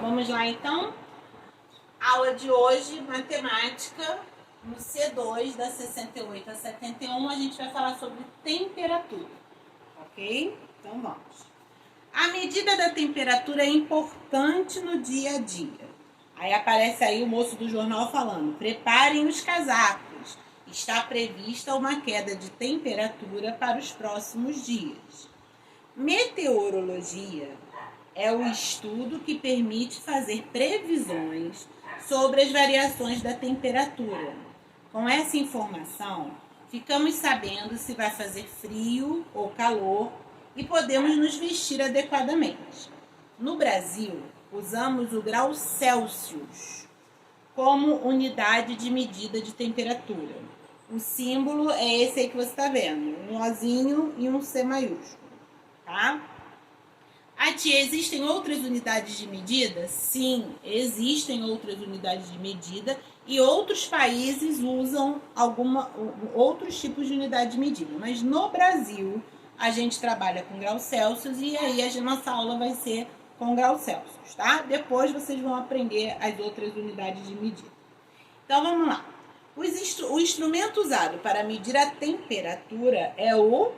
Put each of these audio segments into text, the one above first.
Vamos lá então. Aula de hoje, matemática, no C2, da 68 a 71, a gente vai falar sobre temperatura, ok? Então vamos. A medida da temperatura é importante no dia a dia. Aí aparece aí o moço do jornal falando: preparem os casacos, está prevista uma queda de temperatura para os próximos dias. Meteorologia é o estudo que permite fazer previsões sobre as variações da temperatura. Com essa informação, ficamos sabendo se vai fazer frio ou calor e podemos nos vestir adequadamente. No Brasil, usamos o grau Celsius como unidade de medida de temperatura. O símbolo é esse aí que você está vendo, um Ozinho e um C maiúsculo, tá? Tia, existem outras unidades de medida? Sim, existem outras unidades de medida e outros países usam outros tipos de unidade de medida. Mas no Brasil, a gente trabalha com grau Celsius e aí a nossa aula vai ser com grau Celsius, tá? Depois vocês vão aprender as outras unidades de medida. Então, vamos lá. O instrumento usado para medir a temperatura é o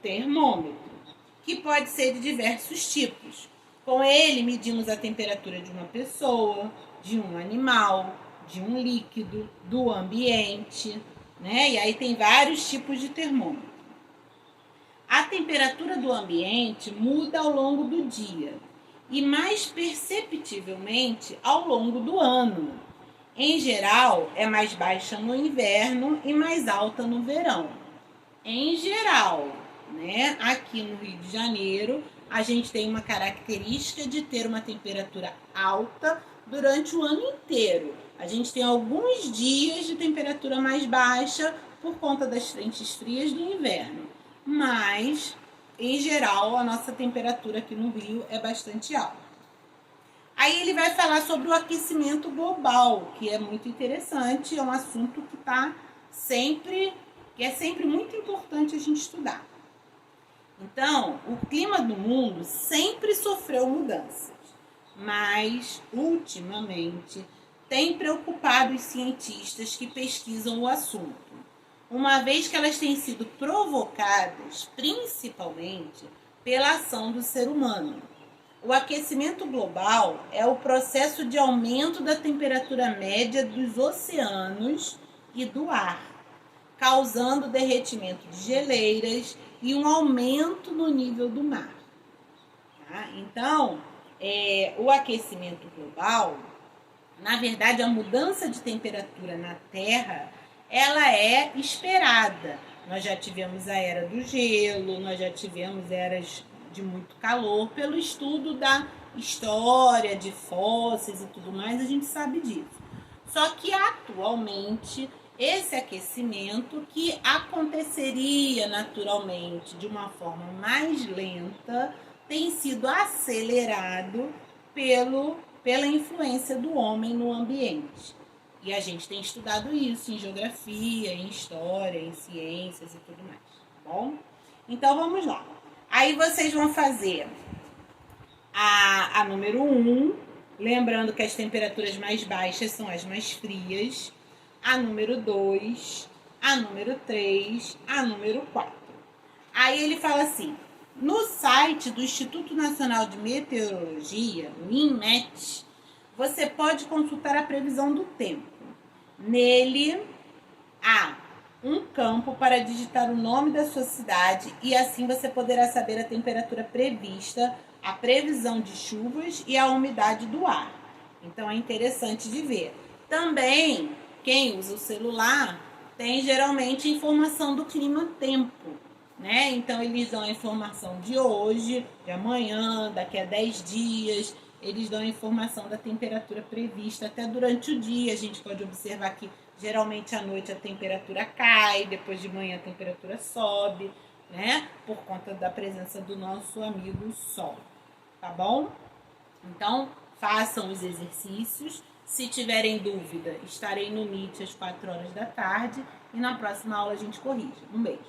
termômetro, que pode ser de diversos tipos. Com ele, medimos a temperatura de uma pessoa, de um animal, de um líquido, do ambiente, né? E aí tem vários tipos de termômetro. A temperatura do ambiente muda ao longo do dia e mais perceptivelmente ao longo do ano. Em geral, é mais baixa no inverno e mais alta no verão. Em geral, né? Aqui no Rio de Janeiro, a gente tem uma característica de ter uma temperatura alta durante o ano inteiro. A gente tem alguns dias de temperatura mais baixa por conta das frentes frias do inverno. Mas, em geral, a nossa temperatura aqui no Rio é bastante alta. Aí ele vai falar sobre o aquecimento global, que é muito interessante, é um assunto que é sempre muito importante a gente estudar. Então, o clima do mundo sempre sofreu mudanças, mas, ultimamente, tem preocupado os cientistas que pesquisam o assunto, uma vez que elas têm sido provocadas, principalmente, pela ação do ser humano. O aquecimento global é o processo de aumento da temperatura média dos oceanos e do ar, causando derretimento de geleiras e um aumento no nível do mar. Tá? Então, o aquecimento global, na verdade, a mudança de temperatura na Terra, ela é esperada. Nós já tivemos a era do gelo, nós já tivemos eras de muito calor. Pelo estudo da história, de fósseis e tudo mais, a gente sabe disso. Só que, atualmente, esse aquecimento, que aconteceria naturalmente de uma forma mais lenta, tem sido acelerado pela influência do homem no ambiente. E a gente tem estudado isso em geografia, em história, em ciências e tudo mais, tá bom? Então, vamos lá. Aí vocês vão fazer a número 1, lembrando que as temperaturas mais baixas são as mais frias, a número 2, a número 3, a número 4. Aí ele fala assim: no site do Instituto Nacional de Meteorologia, o INMET, você pode consultar a previsão do tempo. Nele há um campo para digitar o nome da sua cidade e assim você poderá saber a temperatura prevista, a previsão de chuvas e a umidade do ar. Então é interessante de ver. Também, quem usa o celular tem geralmente informação do clima-tempo, né? Então eles dão a informação de hoje, de amanhã, daqui a 10 dias. Eles dão a informação da temperatura prevista até durante o dia. A gente pode observar que geralmente à noite a temperatura cai, depois de manhã a temperatura sobe, né? Por conta da presença do nosso amigo Sol, tá bom? Então, façam os exercícios. Se tiverem dúvida, estarei no Meet às 4 horas da tarde e na próxima aula a gente corrige. Um beijo.